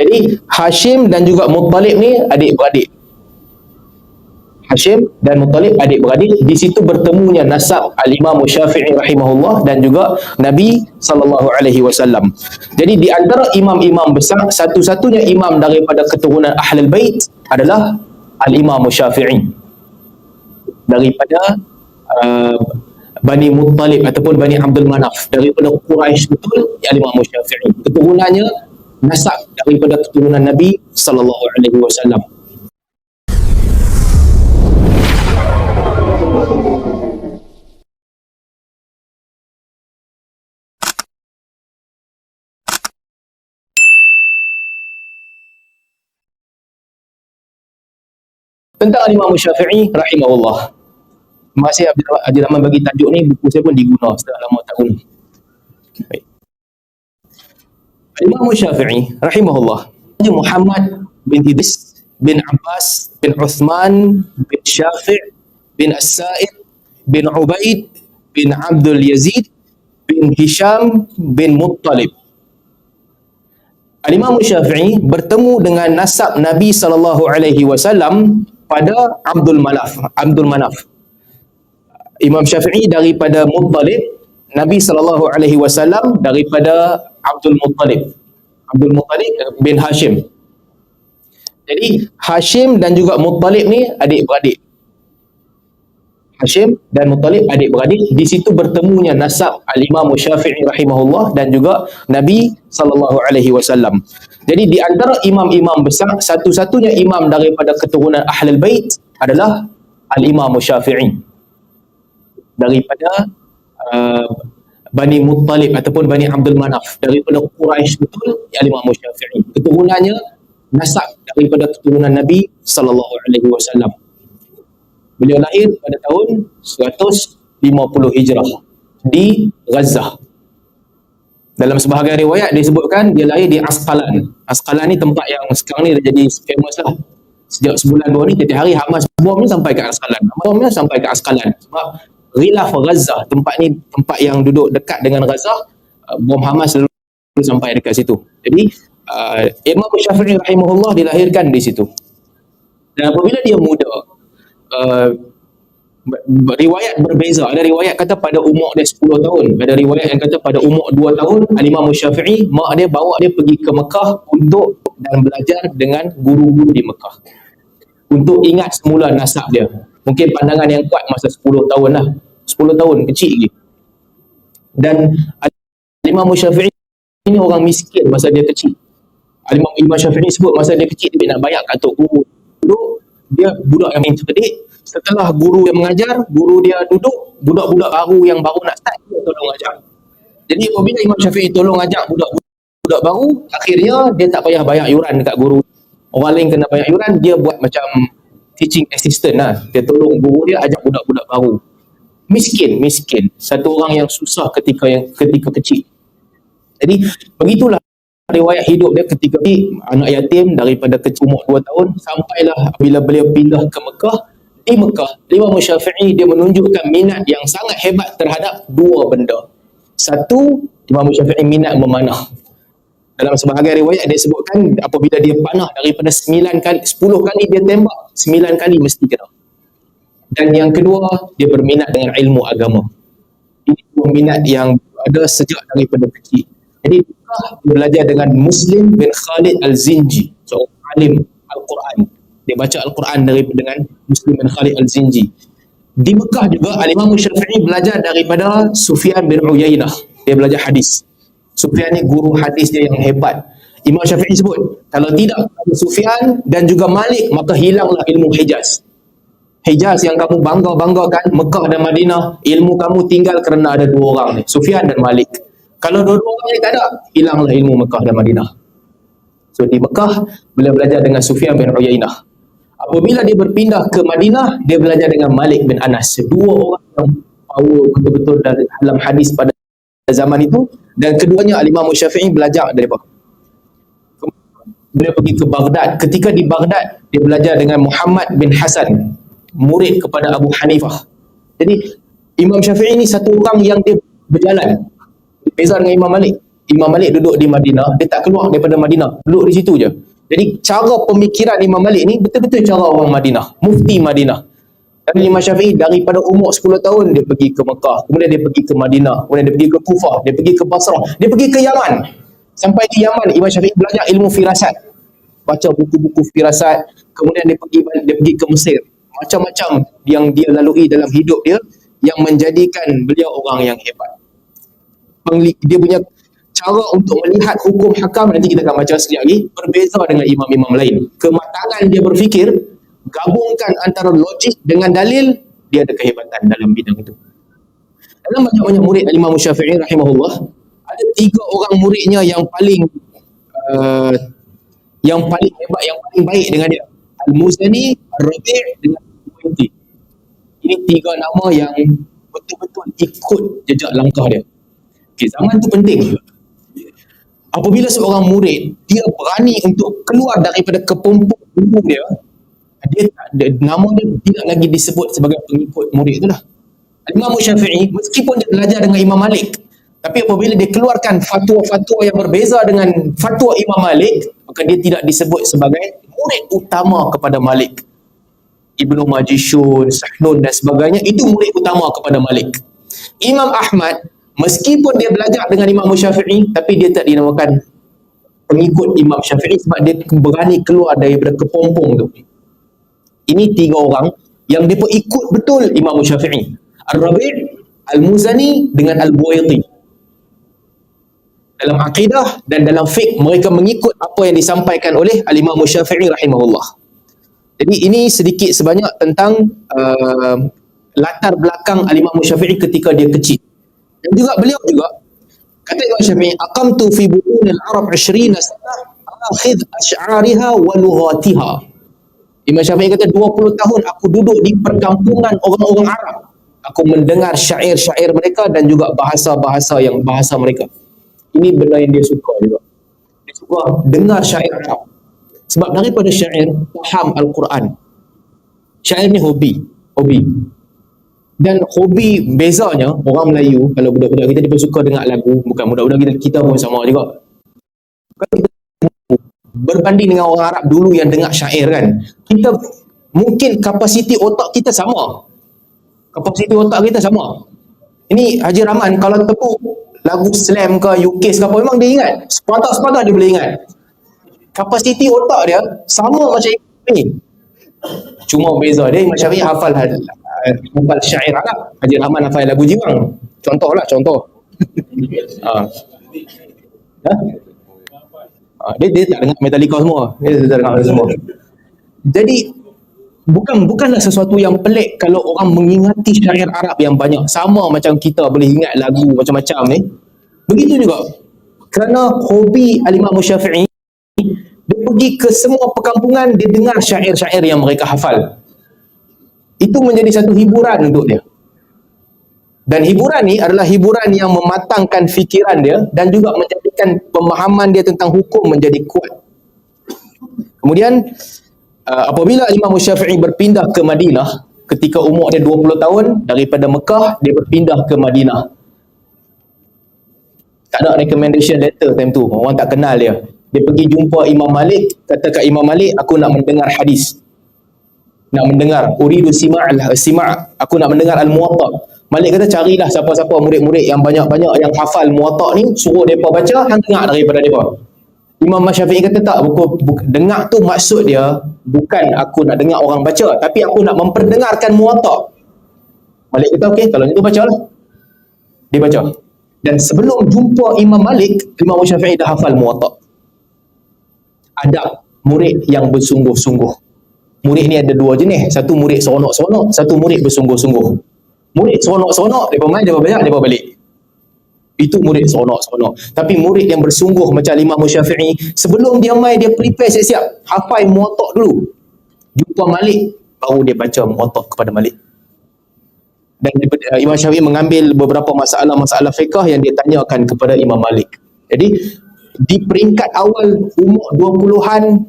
Jadi Hashim dan juga Muttalib ni adik-beradik. Hashim dan Muttalib adik-beradik. Di situ bertemunya nasab Al-Imam Syafi'i rahimahullah dan juga Nabi SAW. Jadi di antara imam-imam besar, satu-satunya imam daripada keturunan Ahlul Bait adalah Al-Imam Syafi'i. Daripada Bani Muttalib ataupun Bani Abdul Manaf, daripada Quraisy betul, Al-Imam Syafi'i. Keturunannya nasab daripada keturunan Nabi SAW. Tentang Imam Syafi'i rahimahullah. Masih Abdul Rahman bagi tajuk ni, buku saya pun diguna setelah lama tak guna. Baik. Imam Syafi'i rahimahullah, Muhammad bin Idris bin Abbas bin Uthman bin Syafi' bin As-Sa'id bin Ubaid bin Abdul Yazid bin Hisham bin Muttalib. Al-Imam Syafi'i bertemu dengan nasab Nabi SAW pada Abdul Manaf. Imam Syafi'i daripada Muttalib, Nabi SAW daripada Abdul Muttalib bin Hashim. Jadi Hashim dan juga Muttalib ni adik-beradik. Hashim dan Muttalib adik-beradik. Di situ bertemunya nasab Al-Imam Syafi'i rahimahullah dan juga Nabi SAW. Jadi di antara imam-imam besar, satu-satunya imam daripada keturunan Ahlul Bait adalah Al-Imam Syafi'i. Daripada Bani Muttalib ataupun Bani Abdul Manaf, daripada Quraisy betul, Al-Imam Syafi'i. Keturunannya nasab daripada keturunan Nabi SAW. Beliau lahir pada tahun 150 Hijrah di Gaza. Dalam sebahagian riwayat disebutkan dia lahir di Asqalan. Asqalan ni tempat yang sekarang ni dah jadi famous lah. Sejak sebulan baru ni, tiap hari Hamas bom ni sampai ke Asqalan. Bom ni sampai ke Asqalan. Sebab Ghilaf Gaza, tempat ni tempat yang duduk dekat dengan Gaza, bom Hamas selalu sampai dekat situ. Jadi Imam Syafi'i rahimahullah dilahirkan di situ. Dan apabila dia muda, riwayat berbeza. Ada riwayat kata pada umur dia 10 tahun, ada riwayat yang kata pada umur 2 tahun Al-Imam Syafi'i, mak dia bawa dia pergi ke Mekah untuk dan belajar dengan guru-guru di Mekah untuk ingat semula nasab dia. Mungkin pandangan yang kuat masa 10 tahun lah, 10 tahun kecil lagi. Dan Al-Imam Syafi'i ini orang miskin masa dia kecil. Imam Syafi'i sebut masa dia kecil dia nak bayar kat tok guru. Duduk, dia budak yang main cerdik. Setelah guru yang mengajar, guru dia duduk, budak-budak baru yang baru nak start, dia tolong ajar. Jadi apabila Imam Syafi'i tolong ajar budak-budak baru, akhirnya dia tak payah bayar yuran dekat guru. Orang lain kena bayar yuran, dia buat macam teaching assistant lah. Dia tolong guru dia ajar budak-budak baru. Miskin. Satu orang yang susah ketika kecil. Jadi begitulah riwayat hidup dia ketika anak yatim daripada kecil umur 2 tahun sampailah bila beliau pindah ke Mekah. Di Mekah, Imam Syafi'i dia menunjukkan minat yang sangat hebat terhadap dua benda. Satu, Imam Syafi'i minat memanah. Dalam sebahagian riwayat dia sebutkan apabila dia panah daripada 10 kali dia tembak, 9 kali mesti kena. Dan yang kedua, dia berminat dengan ilmu agama. Ini dua minat yang ada sejak daripada kecil. Jadi dia belajar dengan Muslim bin Khalid Al-Zinji, seorang alim Al-Quran. Dia baca Al-Quran dengan Muslim bin Khalid Al-Zinji. Di Mekah juga Al-Imam Syafi'i belajar daripada Sufyan bin Uyainah. Dia belajar hadis. Sufyan ni guru hadis dia yang hebat. Imam Syafi'i sebut, kalau tidak Sufyan dan juga Malik, maka hilanglah ilmu Hijaz. Hijaz yang kamu bangga-banggakan, Mekah dan Madinah, ilmu kamu tinggal kerana ada dua orang ni, Sufyan dan Malik. Kalau dua-dua orang ni tak ada, hilanglah ilmu Mekah dan Madinah. So di Mekah, beliau belajar dengan Sufyan bin Uyainah. Apabila dia berpindah ke Madinah, dia belajar dengan Malik bin Anas. Dua orang yang power betul-betul dalam hadis pada zaman itu. Dan keduanya Al-Imam Syafi'i belajar daripada. Beliau pergi ke Baghdad. Ketika di Baghdad, dia belajar dengan Muhammad bin Hasan, murid kepada Abu Hanifah. Jadi Imam Syafi'i ni satu orang yang dia berjalan. Beza dengan Imam Malik. Imam Malik duduk di Madinah, dia tak keluar daripada Madinah, duduk di situ je. Jadi cara pemikiran Imam Malik ni betul-betul cara orang Madinah, mufti Madinah. Dan Imam Syafi'i daripada umur 10 tahun dia pergi ke Mekah, kemudian dia pergi ke Madinah, kemudian dia pergi ke Kufah, dia pergi ke Basrah, dia pergi ke Yaman. Sampai di Yaman Imam Syafi'i belajar ilmu firasat, baca buku-buku firasat, kemudian dia pergi ke Mesir. Macam-macam yang dia lalui dalam hidup dia yang menjadikan beliau orang yang hebat. Dia punya cara untuk melihat hukum hakam, nanti kita akan baca sekejap lagi, berbeza dengan imam-imam lain. Kematangan dia berfikir, gabungkan antara logik dengan dalil, dia ada kehebatan dalam bidang itu. Dalam banyak-banyak murid Imam Syafi'i rahimahullah, ada 3 orang muridnya yang paling hebat, yang paling baik dengan dia. Al-Muzani, Al-Rabi' dengan Al-Buwaiti. Ini 3 nama yang betul-betul ikut jejak langkah dia. Okay, zaman tu penting. Apabila seorang murid dia berani untuk keluar daripada kepompong guru dia, nama dia tidak lagi disebut sebagai pengikut murid itulah. Imam Syafi'i meskipun dia belajar dengan Imam Malik, tapi apabila dia keluarkan fatwa-fatwa yang berbeza dengan fatwa Imam Malik, maka dia tidak disebut sebagai murid utama kepada Malik. Ibnu Majishun, Sahnun dan sebagainya, itu murid utama kepada Malik. Imam Ahmad meskipun dia belajar dengan Imam Syafi'i, tapi dia tak dinamakan pengikut Imam Syafi'i sebab dia berani keluar daripada kepompong tu. Ini 3 orang yang mereka ikut betul Imam Syafi'i. Al-Rabi', Al-Muzani dengan Al-Buwaiti. Dalam akidah dan dalam fiqh, mereka mengikut apa yang disampaikan oleh Al-Imam Syafi'i rahimahullah. Jadi ini sedikit sebanyak tentang latar belakang Al-Imam Syafi'i ketika dia kecil. Dan juga beliau juga kata Imam Syafi'i, aqamtu fi butunil Arab 20 sanah akhidh asy'ariha wa lughatiha. Imam Syafi'i kata 20 tahun aku duduk di perkampungan orang-orang Arab. Aku mendengar syair-syair mereka dan juga bahasa mereka. Ini benda yang dia suka juga. Dia suka dengar syair Arab. Sebab daripada syair faham Al-Quran. Syair ni hobi. Dan hobi bezanya orang Melayu, kalau budak-budak kita dia pun suka dengar lagu, bukan budak-budak kita pun sama juga. Berbanding dengan orang Arab dulu yang dengar syair kan, kita mungkin kapasiti otak kita sama. Ini Haji Rahman kalau tepuk lagu slam ke UK ke apa, memang dia ingat. Sepatah-sepatah dia boleh ingat. Kapasiti otak dia sama macam ini. Cuma beza dia, Imam Syafi'i hafal syair Arab, Haji Rahman hafal lagu jiwang. Contoh. Dia tak dengar Metallica semua. Jadi bukanlah sesuatu yang pelik kalau orang mengingati syair Arab yang banyak. Sama macam kita boleh ingat lagu macam-macam ni. Begitu juga kerana hobi Al-Imam Syafi'i, dia pergi ke semua perkampungan, dia dengar syair-syair yang mereka hafal. Itu menjadi satu hiburan untuk dia. Dan hiburan ni adalah hiburan yang mematangkan fikiran dia dan juga menjadikan pemahaman dia tentang hukum menjadi kuat. Kemudian apabila Imam Syafi'i berpindah ke Madinah ketika umur dia 20 tahun, daripada Mekah dia berpindah ke Madinah. Tak ada recommendation letter time tu, orang tak kenal dia. Dia pergi jumpa Imam Malik, kata kat Imam Malik, aku nak mendengar hadis. Nak mendengar uridu sima', aku nak mendengar al-Muwatta. Malik kata carilah siapa-siapa murid-murid yang banyak-banyak yang hafal Muwatta ni, suruh depa baca, hang dengar daripada depa. Imam Syafi'i kata tak, dengar tu maksud dia bukan aku nak dengar orang baca, tapi aku nak memperdengarkan Muwatta. Malik kata okey, kalau itu bacalah. Dia baca. Dan sebelum jumpa Imam Malik, Imam Syafi'i dah hafal Muwatta. Adab murid yang bersungguh-sungguh. Murid ni ada 2 jenis. Satu murid seronok-seronok, satu murid bersungguh-sungguh. Murid seronok-seronok, dia main, dia banyak, dia balik. Itu murid seronok-seronok. Tapi murid yang bersungguh macam Imam Syafi'i, sebelum dia main, dia prepare siap-siap. Hafal Muwatta dulu. Jumpa Malik, baru dia baca Muwatta kepada Malik. Dan Imam Syafi'i mengambil beberapa masalah-masalah fiqh yang dia tanyakan kepada Imam Malik. Jadi, di peringkat awal umur 20-an,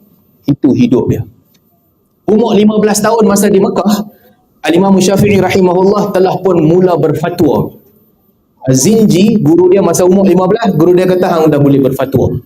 itu hidup dia. Umur 15 tahun masa di Mekah, Al-Imam Syafi'i rahimahullah telah pun mula berfatwa. Zinji, guru dia masa umur 15, guru dia kata hang dah boleh berfatwa.